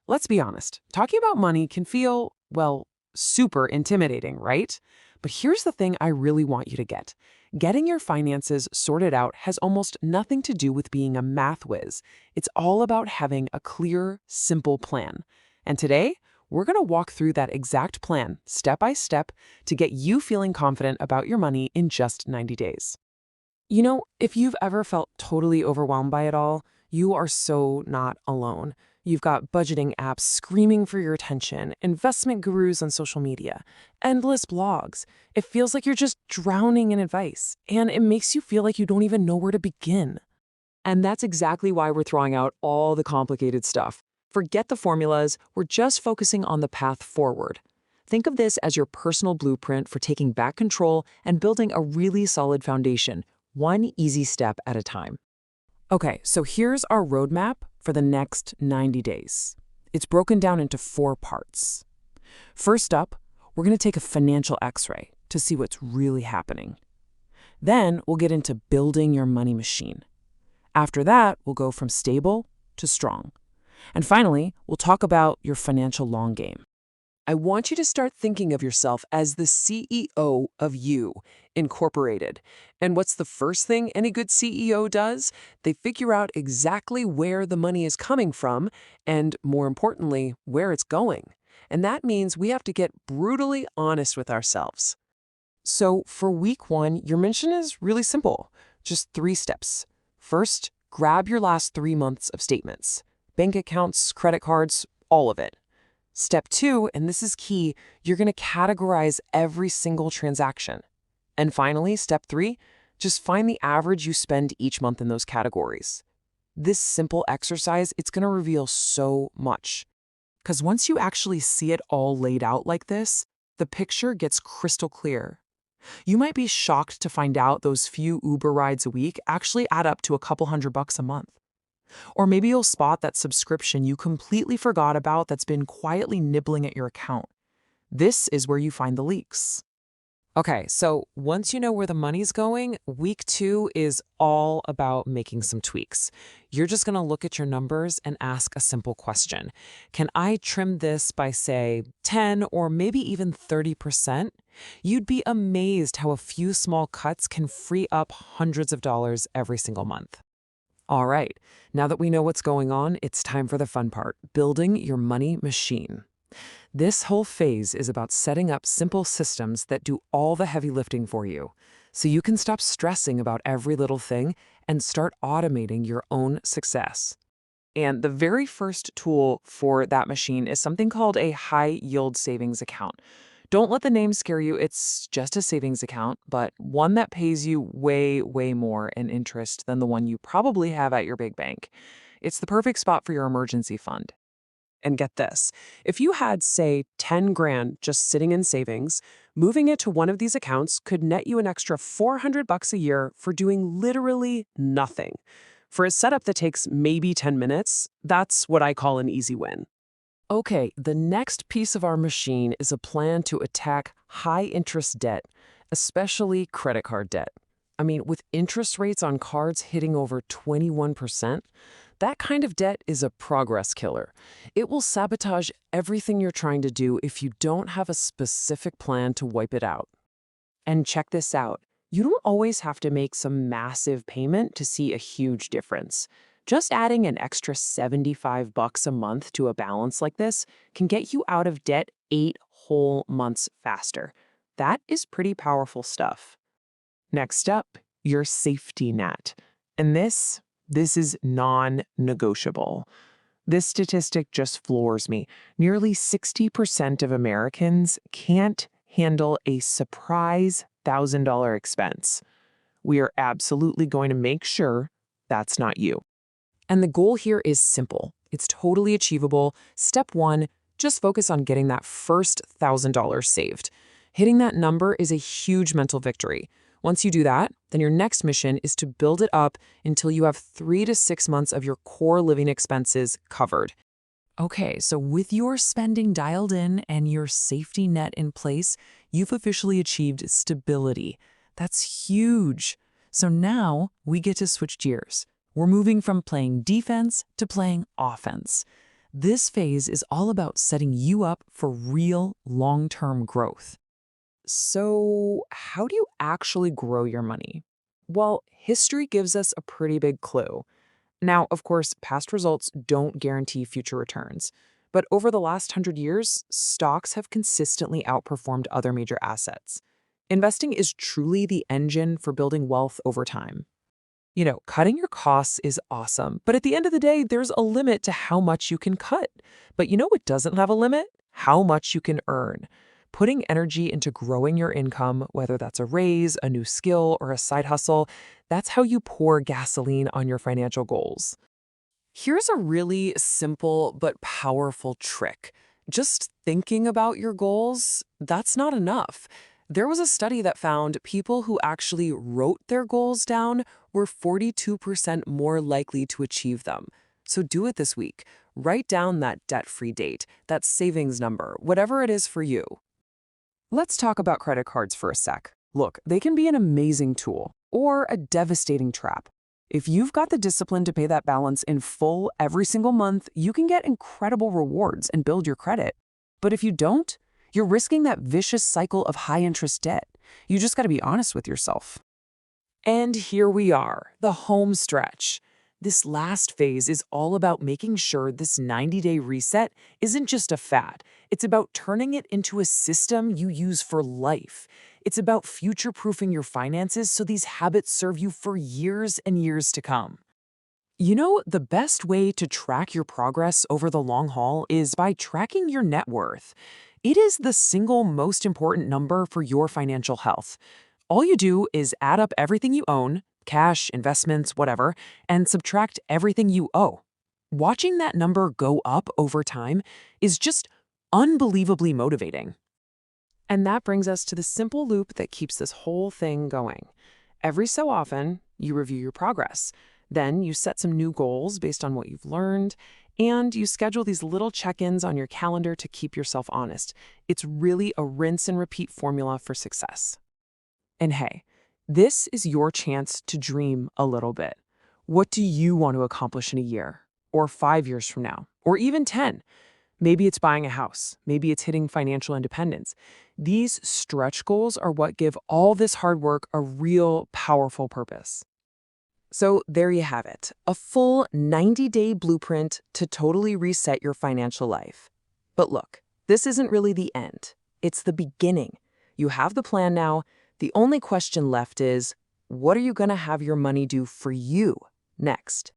Let's be honest, talking about money can feel, well, super intimidating, right? But here's the thing I really want you to get. Getting your finances sorted out has almost nothing to do with being a math whiz. It's all about having a clear, simple plan. And today, we're going to walk through that exact plan, step by step, to get you feeling confident about your money in just 90 days. If you've ever felt totally overwhelmed by it all, you are so not alone. You've got budgeting apps screaming for your attention, investment gurus on social media, endless blogs. It feels like you're just drowning in advice, and it makes you feel like you don't even know where to begin. And that's exactly why we're throwing out all the complicated stuff. Forget the formulas, we're just focusing on the path forward. Think of this as your personal blueprint for taking back control and building a really solid foundation, one easy step at a time. Okay, so here's our roadmap for the next 90 days. It's broken down into 4 parts. First up, we're going to take a financial x-ray to see what's really happening. Then we'll get into building your money machine. After that, we'll go from stable to strong. And finally, we'll talk about your financial long game. I want you to start thinking of yourself as the CEO of You, Incorporated. And what's the first thing any good CEO does? They figure out exactly where the money is coming from and, more importantly, where it's going. And that means we have to get brutally honest with ourselves. So for week 1, your mission is really simple. Just 3 steps. First, grab your last 3 months of statements. Bank accounts, credit cards, all of it. Step 2, and this is key, you're going to categorize every single transaction. And finally, step 3, just find the average you spend each month in those categories. This simple exercise, it's going to reveal so much. Because once you actually see it all laid out like this, the picture gets crystal clear. You might be shocked to find out those few Uber rides a week actually add up to a couple $100 a month. Or maybe you'll spot that subscription you completely forgot about that's been quietly nibbling at your account. This is where you find the leaks. Okay, so once you know where the money's going, week 2 is all about making some tweaks. You're just going to look at your numbers and ask a simple question. Can I trim this by, say, 10 or maybe even 30%? You'd be amazed how a few small cuts can free up hundreds of dollars every single month. All right, now that we know what's going on, it's time for the fun part, building your money machine. This whole phase is about setting up simple systems that do all the heavy lifting for you, so you can stop stressing about every little thing and start automating your own success. And the very first tool for that machine is something called a high-yield savings account. Don't let the name scare you, it's just a savings account, but one that pays you way, way more in interest than the one you probably have at your big bank. It's the perfect spot for your emergency fund. And get this, if you had, say, 10 grand just sitting in savings, moving it to one of these accounts could net you an extra $400 a year for doing literally nothing. For a setup that takes maybe 10 minutes, that's what I call an easy win. Okay, the next piece of our machine is a plan to attack high-interest debt, especially credit card debt. I mean, with interest rates on cards hitting over 21%, that kind of debt is a progress killer. It will sabotage everything you're trying to do if you don't have a specific plan to wipe it out. And check this out. You don't always have to make some massive payment to see a huge difference. Just adding an extra $75 a month to a balance like this can get you out of debt 8 whole months faster. That is pretty powerful stuff. Next up, your safety net. And this is non-negotiable. This statistic just floors me. Nearly 60% of Americans can't handle a surprise $1,000 expense. We are absolutely going to make sure that's not you. And the goal here is simple. It's totally achievable. Step 1, just focus on getting that first $1,000 saved. Hitting that number is a huge mental victory. Once you do that, then your next mission is to build it up until you have 3 to 6 months of your core living expenses covered. Okay, so with your spending dialed in and your safety net in place, you've officially achieved stability. That's huge. So now we get to switch gears. We're moving from playing defense to playing offense. This phase is all about setting you up for real long-term growth. So, how do you actually grow your money? Well, history gives us a pretty big clue. Now, of course, past results don't guarantee future returns. But over the last 100 years, stocks have consistently outperformed other major assets. Investing is truly the engine for building wealth over time. Cutting your costs is awesome, but at the end of the day, there's a limit to how much you can cut. But you know what doesn't have a limit? How much you can earn. Putting energy into growing your income, whether that's a raise, a new skill, or a side hustle, that's how you pour gasoline on your financial goals. Here's a really simple but powerful trick. Just thinking about your goals, that's not enough. There was a study that found people who actually wrote their goals down were 42% more likely to achieve them. So do it this week. Write down that debt-free date, that savings number, whatever it is for you. Let's talk about credit cards for a sec. Look, they can be an amazing tool or a devastating trap. If you've got the discipline to pay that balance in full every single month, you can get incredible rewards and build your credit. But if you don't, you're risking that vicious cycle of high-interest debt. You just got to be honest with yourself. And here we are, the home stretch. This last phase is all about making sure this 90-day reset isn't just a fad. It's about turning it into a system you use for life. It's about future-proofing your finances so these habits serve you for years and years to come. The best way to track your progress over the long haul is by tracking your net worth. It is the single most important number for your financial health. All you do is add up everything you own, cash, investments, whatever, and subtract everything you owe. Watching that number go up over time is just unbelievably motivating. And that brings us to the simple loop that keeps this whole thing going. Every so often, you review your progress. Then you set some new goals based on what you've learned, and you schedule these little check-ins on your calendar to keep yourself honest. It's really a rinse and repeat formula for success. And hey, this is your chance to dream a little bit. What do you want to accomplish in a year, or 5 years from now, or even 10? Maybe it's buying a house. Maybe it's hitting financial independence. These stretch goals are what give all this hard work a real, powerful purpose. So there you have it, a full 90-day blueprint to totally reset your financial life. But look, this isn't really the end. It's the beginning. You have the plan now. The only question left is, what are you going to have your money do for you next?